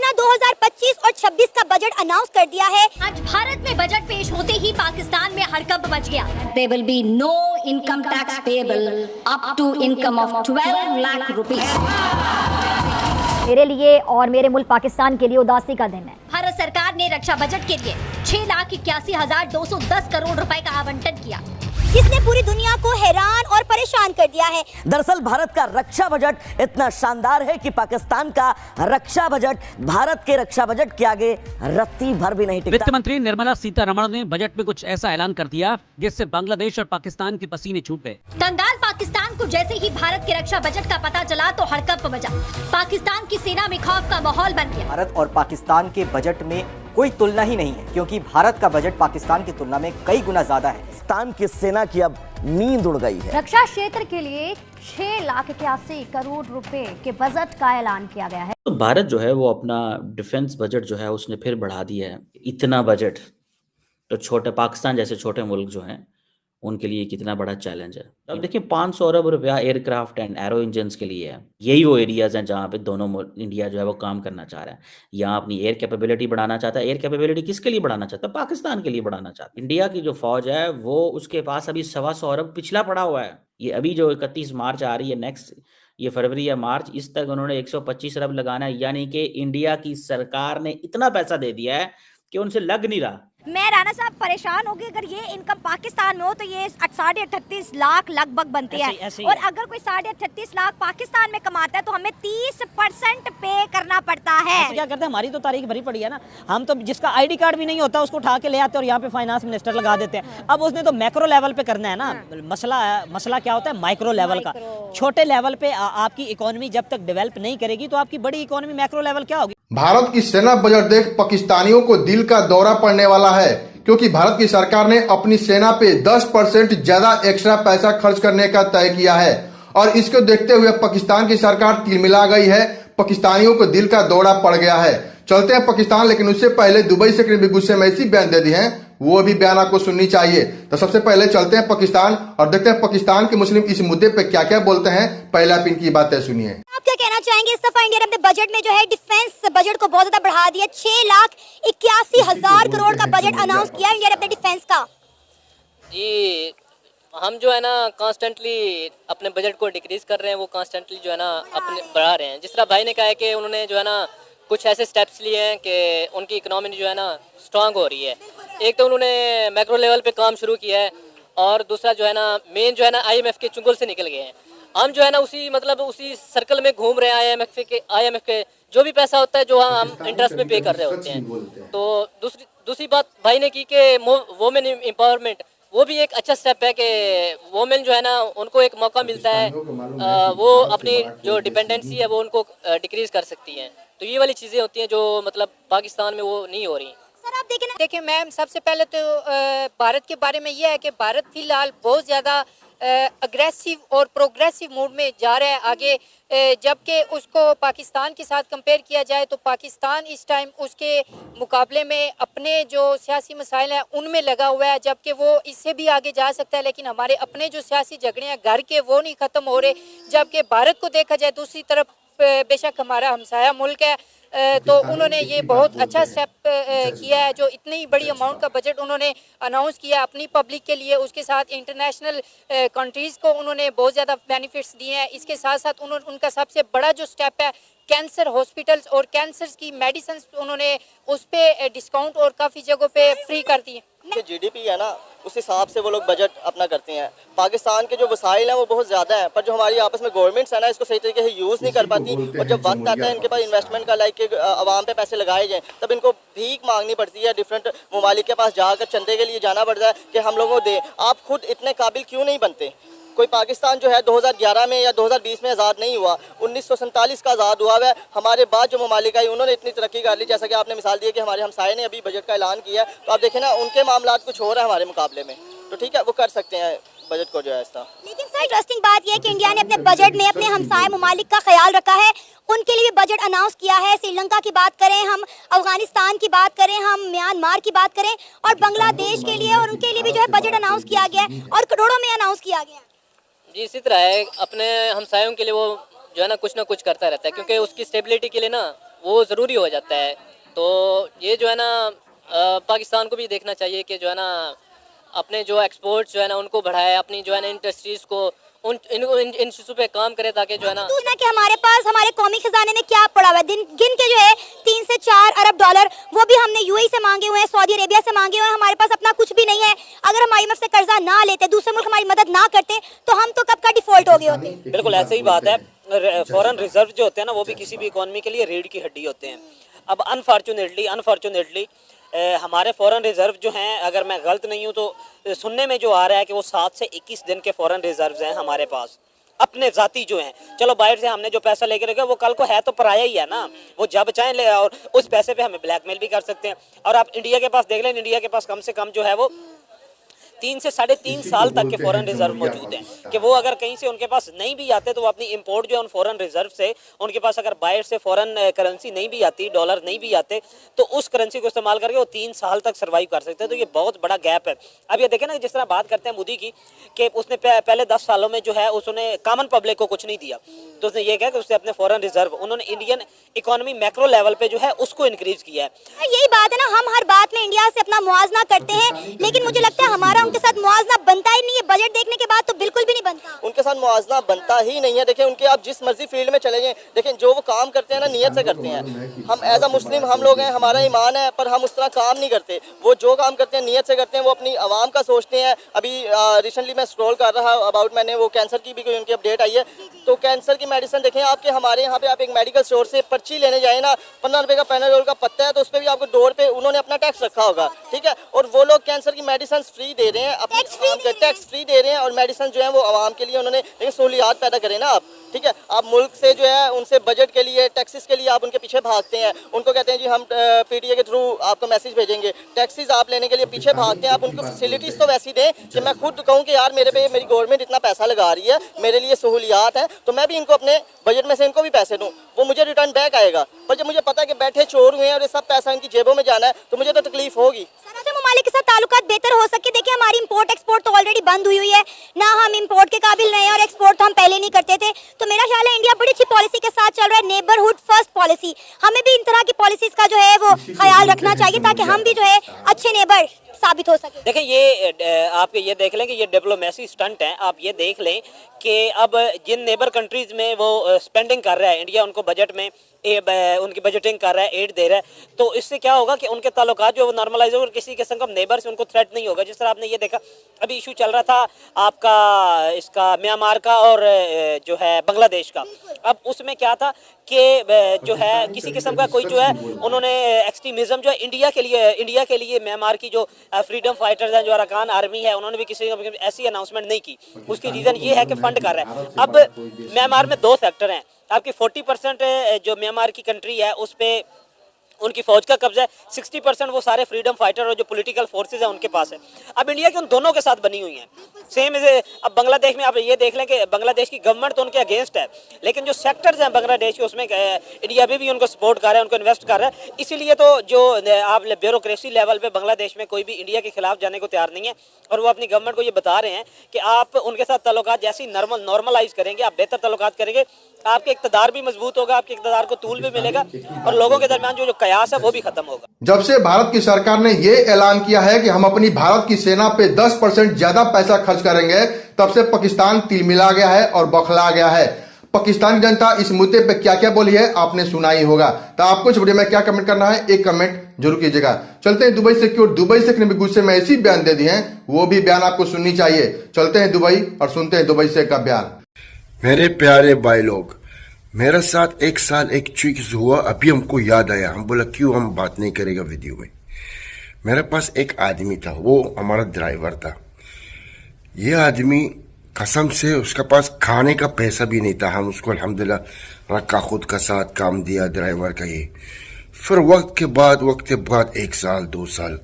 अपना 2025 और 26 का बजट अनाउंस कर दिया है। आज भारत में बजट पेश होते ही पाकिस्तान में हड़कंप मच गया। There will be no income tax payable up to income of 12 lakh rupees. मेरे लिए और मेरे मुल्क पाकिस्तान के लिए उदासी का दिन है। भारत सरकार ने रक्षा बजट के लिए 6,81,210 करोड़ रुपए का आवंटन किया, जिसने पूरी दुनिया को हैरान और परेशान कर दिया है। दरअसल भारत का रक्षा बजट इतना शानदार है कि पाकिस्तान का रक्षा बजट भारत के रक्षा बजट के आगे रत्ती भर भी नहीं टिकता। वित्त मंत्री निर्मला सीतारमण ने बजट में कुछ ऐसा ऐलान कर दिया जिससे बांग्लादेश और पाकिस्तान के पसीने छूट गए। कंगाल पाकिस्तान को जैसे ही भारत के रक्षा बजट का पता चला तो हड़कंप मचा। पाकिस्तान की सेना में खौफ का माहौल बन गया। भारत और पाकिस्तान के बजट में कोई तुलना ही नहीं है, क्योंकि भारत का बजट पाकिस्तान की तुलना में कई गुना ज्यादा है। पाकिस्तान की सेना की अब नींद उड़ गई है। रक्षा क्षेत्र के लिए 6,81 करोड़ रुपए के बजट का ऐलान किया गया है। तो भारत जो है वो अपना डिफेंस बजट जो है उसने फिर बढ़ा दिया है। इतना बजट तो छोटे पाकिस्तान जैसे छोटे मुल्क जो हैं उनके लिए कितना बड़ा चैलेंज है। अब देखिए 500 अरब रुपया एयरक्राफ्ट एंड एरो इंजन के लिए है। यही वो एरियाज हैं जहाँ पे दोनों इंडिया जो है वो काम करना चाह रहा है। यहाँ अपनी एयर कैपेबिलिटी बढ़ाना चाहता है। एयर कैपेबिलिटी किसके लिए बढ़ाना चाहता है? पाकिस्तान के लिए बढ़ाना चाहता है। इंडिया की जो फौज है वो उसके पास अभी 125 अरब पिछला पड़ा हुआ है। ये अभी जो 31 मार्च आ रही है नेक्स्ट, ये फरवरी या मार्च, इस तक उन्होंने 125 अरब लगाना है। यानी कि इंडिया की सरकार ने इतना पैसा दे दिया है कि उनसे लग नहीं रहा। मैं राणा साहब परेशान होगी, अगर ये इनकम पाकिस्तान में हो तो ये 38.5 लाख लगभग बनती है, और अगर कोई 38.5 लाख पाकिस्तान में कमाता है तो हमें 30% पे करना पड़ता है। क्या करते हैं, हमारी तो तारीख भरी पड़ी है ना। हम तो जिसका आईडी कार्ड भी नहीं होता उसको उठा के ले आते हैं और यहाँ पे फाइनेंस मिनिस्टर लगा देते हैं। अब उसने तो मैक्रो लेवल पे करना है ना। मसला क्या होता है माइक्रो लेवल का। छोटे लेवल पे आपकी इकोनॉमी जब तक डेवलप नहीं करेगी तो आपकी बड़ी इकोनॉमी मैक्रो लेवल क्या होगी। भारत की सेना बजट देख पाकिस्तानियों को दिल का दौरा पड़ने वाला है, क्योंकि भारत की सरकार ने अपनी सेना पे 10% ज्यादा एक्स्ट्रा पैसा खर्च करने का तय किया है, और इसको देखते हुए पाकिस्तान की सरकार तिलमिला गई है। पाकिस्तानियों को दिल का दौरा पड़ गया है। चलते हैं पाकिस्तान, लेकिन उससे पहले दुबई से भी गुस्से में ऐसी बयान दे दी है, वो भी बयान आपको सुननी चाहिए। तो सबसे पहले चलते हैं पाकिस्तान और देखते हैं पाकिस्तान के मुस्लिम इस मुद्दे पे क्या क्या बोलते हैं। पहले आप इनकी बातें सुनिए। आप क्या कहना चाहेंगे? इस दफा इंडिया ने अपने बजट में जो है डिफेंस बजट को बहुत ज्यादा बढ़ा दिया। 6,81,000 करोड़ का बजट अनाउंस किया इंडिया ने अपने डिफेंस का। जी, हम जो है ना कॉन्स्टेंटली अपने बजट को डिक्रीज कर रहे हैं, वो कॉन्स्टेंटली जो है ना अपने बढ़ा रहे हैं। जिस तरह भाई ने कहा है कि उन्होंने जो है ना कुछ ऐसे स्टेप्स लिए हैं कि उनकी इकोनॉमी जो है ना स्ट्रांग हो रही है। एक तो उन्होंने मैक्रो लेवल पे काम शुरू किया है, और दूसरा जो है ना मेन जो है ना IMF के चुंगल से निकल गए हैं। हम जो है ना उसी सर्कल में घूम रहे हैं। IMF के जो भी पैसा होता है जो हम इंटरेस्ट में पे कर रहे होते हैं। तो दूसरी बात भाई ने की कि वोमेन एम्पावरमेंट, वो भी एक अच्छा स्टेप है कि वोमेन जो है ना उनको एक मौका मिलता है, वो अपनी जो डिपेंडेंसी है वो उनको डिक्रीज कर सकती हैं। तो ये वाली चीज़ें होती हैं जो मतलब पाकिस्तान में वो नहीं हो रही। सर आप देखें ना, देखिए मैम, सबसे पहले तो भारत के बारे में यह है कि भारत फिलहाल बहुत ज़्यादा अग्रेसिव और प्रोग्रेसिव मूड में जा रहा है आगे, जबकि उसको पाकिस्तान के साथ कंपेयर किया जाए तो पाकिस्तान इस टाइम उसके मुकाबले में अपने जो सियासी मसाइल हैं उनमें लगा हुआ है, जबकि वो इससे भी आगे जा सकता है। लेकिन हमारे अपने जो सियासी झगड़े हैं घर के, वो नहीं ख़त्म हो रहे। जबकि भारत को देखा जाए दूसरी तरफ, बेशक हमारा हमसाया मुल्क है, तो उन्होंने ये बहुत अच्छा स्टेप किया है। जो इतनी बड़ी अमाउंट का बजट उन्होंने अनाउंस किया अपनी पब्लिक के लिए, उसके साथ इंटरनेशनल कंट्रीज़ को उन्होंने बहुत ज़्यादा बेनिफिट्स दिए हैं। इसके साथ साथ उनका सबसे बड़ा जो स्टेप है कैंसर हॉस्पिटल्स और कैंसर की मेडिसिन, उन्होंने उस पर डिस्काउंट और काफ़ी जगहों पे फ्री कर दिए। GDP है ना, उस हिसाब से वो लोग बजट अपना करते हैं। पाकिस्तान के जो वसाइल हैं वो बहुत ज़्यादा हैं, पर जो हमारी आपस में गवर्नमेंट्स है ना इसको सही तरीके से यूज़ नहीं कर पाती। और जब वक्त आता है इनके पास इन्वेस्टमेंट का, लाइक आवाम पे पैसे लगाए जाएँ, तब इनको भीख मांगनी पड़ती है। डिफरेंट ममालिक के पास जाकर चंदे के लिए जाना पड़ता है कि हम लोगों को दे। आप खुद इतने काबिल क्यों नहीं बनते? कोई पाकिस्तान जो है 2011 में या 2020 में आज़ाद नहीं हुआ, 1947 का आज़ाद हुआ है। हमारे बाद जो ममालिक आई उन्होंने इतनी तरक्की कर ली, जैसा कि आपने मिसाल दी कि हमारे हमसाये ने अभी बजट का ऐलान किया है। तो आप देखें ना, उनके मामला कुछ हो रहा है हमारे मुकाबले में, तो ठीक है वो कर सकते हैं बजट को जो है ऐसा। लेकिन सर इंटरेस्टिंग बात यह है कि इंडिया ने अपने बजट में अपने हमसाये ममालिक का ख्याल रखा है, उनके लिए भी बजट अनाउंस किया है। श्रीलंका की बात करें हम, अफगानिस्तान की बात करें हम, म्यांमार की बात करें, और बांग्लादेश के लिए और उनके लिए भी जो है बजट अनाउंस किया गया है, और करोड़ों में अनाउंस किया गया है। जी, इसी तरह है, अपने हमसायों के लिए वो जो है ना कुछ करता रहता है, क्योंकि उसकी स्टेबिलिटी के लिए ना वो ज़रूरी हो जाता है। तो ये जो है ना पाकिस्तान को भी देखना चाहिए कि जो है ना अपने जो एक्सपोर्ट्स जो है ना उनको बढ़ाए, अपनी जो है ना इंडस्ट्रीज़ को उन इन चीज़ों पे काम करे ताकि जो है ना दूसरा कि हमारे पास हमारे कौमी खजाने में क्या पड़ा हुआ है, गिन के जो है 3 से 4 अरब डॉलर वो भी हमने यूएई से मांगे हुए हैं, सऊदी अरेबिया से मांगे हुए हैं। हमारे पास अपना कुछ भी नहीं है। अगर हम IMF से कर्जा ना लेते, दूसरे मुल्क हमारी मदद ना करते, तो हम तो कब का डिफॉल्ट हो गए होते। बिल्कुल ऐसे ही बात है। फॉरेन रिजर्व जो होते हैं ना वो भी किसी भी इकोनॉमी के लिए रीढ़ की हड्डी होते हैं। अब अनफॉर्चुनेटली हमारे फॉरेन रिजर्व जो हैं, अगर मैं गलत नहीं हूँ तो सुनने में जो आ रहा है कि वो 7 से 21 दिन के फॉरेन रिजर्व्स हैं हमारे पास अपने ज़ाती जो हैं। चलो बाहर से हमने जो पैसा लेके रखा वो कल को है तो पराया ही है ना, वो जब चाहें ले और उस पैसे पे हमें ब्लैकमेल भी कर सकते हैं। और आप इंडिया के पास देख लें, इंडिया के पास कम से कम जो है वो 3 से 3.5 साल तक के फॉरेन रिजर्व मौजूद हैं कि वो अगर कहीं से उनके पास नहीं भी आते तो वो अपनी इंपोर्ट जो है उन फॉरेन रिजर्व से, उनके पास अगर बाहर से फॉरेन करेंसी नहीं भी आती, डॉलर नहीं भी आते, तो उस करेंसी को इस्तेमाल करके वो 3 साल तक सर्वाइव कर सकते हैं। तो ये बहुत बड़ा गैप है। अब ये देखें ना, जिस तरह बात करते हैं मोदी की कि उसने पहले 10 सालों में जो है उसने कॉमन पब्लिक को कुछ नहीं दिया, तो उसने ये कहा कि उसने अपने फॉरेन रिजर्व, उन्होंने इंडियन इकोनॉमी मैक्रो लेवल पे जो है उसको इंक्रीज किया है। यही बात है ना, हम हर बात में इंडिया से अपना मुआवजा करते हैं, लेकिन मुझे लगता है हमारा उनके साथ मुआवजा बनता ही नहीं है। बजट देखने के बाद तो बिल्कुल भी नहीं बनता। उनके साथ मुआवजा बनता ही नहीं है। देखिए उनके आप जिस मर्जी फील्ड में चले जाएं, लेकिन जो वो काम करते हैं ना नियत से करते हैं। हम एज अ मुस्लिम हम लोग हैं, हमारा ईमान है, पर हम उस तरह काम नहीं करते। वो जो काम करते हैं नियत से करते हैं, वो अपनी आवाम का सोचते हैं। अभी रिसेंटली मैं स्क्रॉल कर रहा अबाउट, मैंने वो कैंसर की भी कोई उनकी अपडेट आई है, तो कैंसर की मेडिसिन देखें आपके हमारे यहाँ पे आप एक मेडिकल स्टोर से पर्ची लेने जाए ना, 15 रुपये का पैनाडोल का पत्ता है, तो उस पर भी आपको डोर पे उन्होंने अपना टैक्स रखा होगा, ठीक है। और वो लोग कैंसर की मेडिसिन फ्री दे रहे हैं, अपनी टैक्स फ्री दे रहे हैं, और मेडिसिन जो है वो आवाम के लिए उन्होंने, लेकिन सहूलियात पैदा करें ना आप, ठीक है। आप मुल्क से जो है उनसे बजट के लिए, टैक्सेस के लिए आप उनके पीछे भागते हैं। उनको कहते हैं जी हम PTA के थ्रू आपको मैसेज भेजेंगे, टैक्सेस आप लेने के लिए पीछे भागते हैं। आप उनको फैसिलिटीज़ तो वैसी दें कि मैं खुद कहूँ कि यार मेरे पे मेरी गवर्नमेंट इतना पैसा लगा रही है, मेरे लिए सहूलियात हैं, तो मैं भी इनको अपने बजट में से इनको भी पैसे दूँ, वो मुझे रिटर्न बैक आएगा। पर जब मुझे पता है कि बैठे चोर हुए हैं और ये सब पैसा इनकी जेबों में जाना है, तो मुझे तो तकलीफ होगी। ममालिक के साथ ताल्लुकात बेहतर हो सके। देखिए हमारी इंपोर्ट एक्सपोर्ट तो ऑलरेडी बंद हुई है ना, हम इंपोर्ट के काबिल नहीं, और एक्सपोर्ट तो हम पहले नहीं करते थे। तो मेरा ख्याल है इंडिया बड़ी अच्छी पॉलिसी के साथ चल रहा है, नेबरहुड फर्स्ट पॉलिसी। हमें भी इन तरह की पॉलिसीज का जो है वो ख्याल रखना चाहिए, ताकि हम भी जो है अच्छे नेबर साबित हो सके। देखिए ये आप ये देख लें कि ये डिप्लोमेसी स्टंट है। आप ये देख लें कि अब जिन नेबर कंट्रीज में वो स्पेंडिंग कर रहा है इंडिया, उनको बजट में उनकी बजटिंग कर रहा है, एड दे रहा है, तो इससे क्या होगा कि उनके ताल्लुकात जो वो नॉर्मलाइज होगा, किसी किस्म का नेबर से उनको थ्रेट नहीं होगा। जिस तरह आपने ये देखा अभी इशू चल रहा था आपका इसका म्यांमार का और जो है बांग्लादेश का। अब उसमें क्या था कि जो है किसी किस्म का कोई जो है उन्होंने एक्सट्रीमिज्म जो है इंडिया के लिए म्यांमार की जो फ्रीडम फाइटर्स हैं, जो अरकान आर्मी है, उन्होंने भी किसी ऐसी अनाउंसमेंट नहीं की। उसकी रीज़न ये है कि फंड कर रहा है। अब म्यांमार में 2 सेक्टर हैं। आपकी 40% जो म्यांमार की कंट्री है उस पर उनकी फौज का कब्जा है, 60% वो सारे फ्रीडम फाइटर और जो पॉलिटिकल फोर्सेज हैं उनके पास है। अब इंडिया की उन दोनों के साथ बनी हुई हैं सेम। अब बांग्लादेश में आप ये देख लें कि बांग्लादेश की गवर्नमेंट तो उनके अगेंस्ट है, लेकिन जो सेक्टर्स हैं बांग्लादेश के उसमें इंडिया भी उनको सपोर्ट कर रहा है, उनको इन्वेस्ट कर रहा है। इसीलिए तो जो आप ब्यूरोक्रेसी लेवल पे बांग्लादेश में कोई भी इंडिया के खिलाफ जाने को तैयार नहीं है, और वो अपनी गवर्नमेंट को ये बता रहे हैं कि आप उनके साथ ताल्लुकात जैसे ही नॉर्मलाइज करेंगे, आप बेहतर ताल्लुकात करेंगे, आपके इक़्तिदार भी मजबूत होगा, आपके इक़्तिदार को तूल भी मिलेगा, और लोगों के दरमियान जो कयास है वो भी खत्म होगा। जब से भारत की सरकार ने ये ऐलान किया है कि हम अपनी भारत की सेना पे 10% ज्यादा पैसा खर्च करेंगे, तब से पाकिस्तान तिलमिला गया है और बौखला गया है। पाकिस्तान की जनता इस मुद्दे पे क्या क्या बोली है आपने सुना ही होगा। तो आपको इस वीडियो में क्या कमेंट करना है, एक कमेंट जरूर कीजिएगा। चलते हैं दुबई से, क्यों दुबई से भी गुस्से में ऐसी बयान दे दिए हैं, वो भी बयान आपको सुननी चाहिए। चलते हैं दुबई और सुनते हैं दुबई से का बयान। मेरे प्यारे भाई लोग, मेरे साथ 1 साल एक चीज हुआ, अभी हमको याद आया। हम बोला क्यों हम बात नहीं करेगा वीडियो में। मेरे पास एक आदमी था, वो हमारा ड्राइवर था। ये आदमी कसम से उसके पास खाने का पैसा भी नहीं था। हम उसको अल्हम्दुलिल्लाह रखा, खुद का साथ काम दिया ड्राइवर का ये। फिर वक्त के बाद 1 साल 2 साल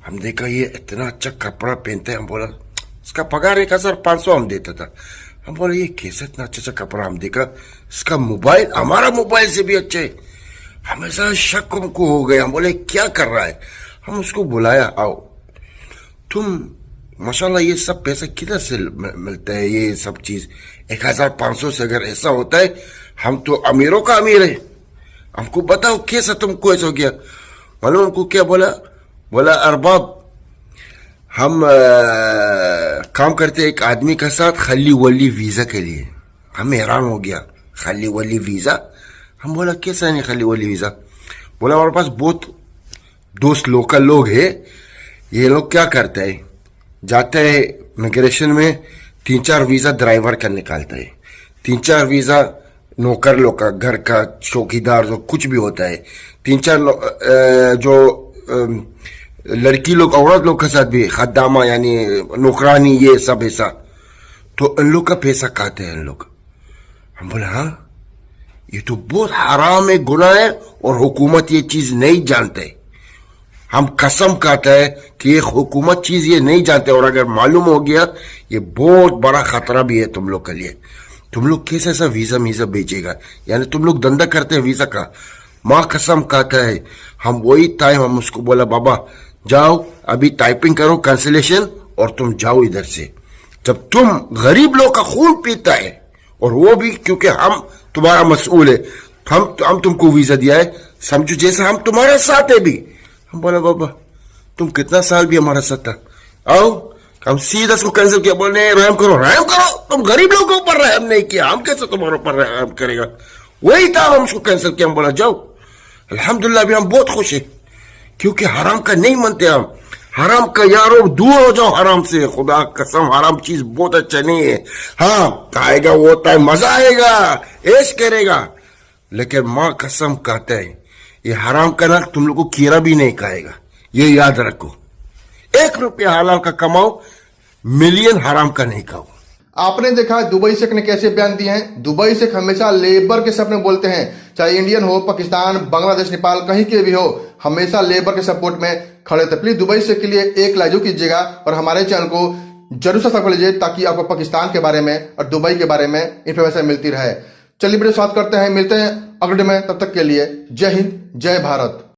हम देखा ये इतना अच्छा कपड़ा पहनता है। हम बोला इसका पगार 1500 हम देता था। हम बोले ये कैसे इतना अच्छा कपड़ा। हम देखा इसका मोबाइल हमारा मोबाइल से भी अच्छा है। हमेशा शक हमको हो गया। हम बोले क्या कर रहा है। हम उसको बुलाया, आओ तुम माशाल्लाह ये सब पैसा किधर से मिलता है, ये सब चीज 1500 से अगर ऐसा होता है हम तो अमीरों का अमीर है। हमको बताओ कैसा तुमको ऐसा हो गया। मालूम उनको क्या बोला? बोला अरबाब हम काम करते एक आदमी के साथ खाली वली वीजा के लिए। हम हैरान हो गया, खाली वली वीजा? हम बोला कैसा नहीं खाली वली वीजा? बोला हमारे पास बहुत दोस्त लोकल लोग है, ये लोग क्या करते हैं, जाते हैं इमिग्रेशन में 3-4 वीजा ड्राइवर का निकालता है, 3-4 वीजा नौकर लोग का, घर का चौकीदार जो कुछ भी होता है, 3-4 जो लड़की लोग औरत लोग के साथ भी खद्दामा यानी नौकरानी, ये सब ऐसा, तो इन लोग का पैसा खाते हैं इन लोग। हम बोला हाँ ये तो बहुत हराम है, गुनाह है, और हुकूमत ये चीज नहीं जानते। हम कसम खाते हैं कि ये हुकूमत चीज ये नहीं जानते, और अगर मालूम हो गया ये बहुत बड़ा खतरा भी है तुम लोग के लिए। तुम लोग कैसे ऐसा वीजा बेचेगा, यानी तुम लोग धंधा करते हैं वीजा का। माँ कसम खाता है, हम वही टाइम हम उसको बोला बाबा जाओ अभी टाइपिंग करो कैंसिलेशन और तुम जाओ इधर से। जब तुम गरीब लोग का खून पीता है, और वो भी क्योंकि हम तुम्हारा मसूल है, हम तुमको वीजा दिया है, समझो जैसे हम तुम्हारे साथ है भी। हम बोला बाबा तुम कितना साल भी हमारे साथ था, आओ हम सीधा उसको कैंसिल किया। बोलने रहम करो, रहम करो, तुम गरीब लोगों के ऊपर रहम नहीं किया, हम कैसे तुम्हारे ऊपर रहम करेगा? वही था हम उसको कैंसिल किया। हम बोला जाओ। अल्हम्दुलिल्लाह भी हम बहुत खुश है, क्योंकि हराम का नहीं मानते हम। हराम का यारो दूर हो जाओ हराम से, खुदा कसम हराम चीज बहुत अच्छा नहीं है। हाँ खाएगा वो टाइम मजा आएगा, ऐश करेगा, लेकिन माँ कसम कहते हैं ये हराम का ना तुम लोग को कीड़ा भी नहीं खाएगा, ये याद रखो। 1 रुपया हलाल का कमाओ, मिलियन हराम का नहीं खाओ। आपने देखा दुबई शेख ने कैसे बयान दिए हैं। दुबई शेख हमेशा लेबर के सपने बोलते हैं, चाहे इंडियन हो, पाकिस्तान, बांग्लादेश, नेपाल, कहीं के भी हो, हमेशा लेबर के सपोर्ट में खड़े थे। प्लीज दुबई शेख के लिए एक लाइक कीजिएगा और हमारे चैनल को जरूर सब्सक्राइब कर लीजिए, ताकि आपको पाकिस्तान के बारे में और दुबई के बारे में इंफॉर्मेशन मिलती रहे। चलिए वीडियो शुरुआत करते हैं, मिलते हैं अगले में, तब तक के लिए जय हिंद, जय भारत।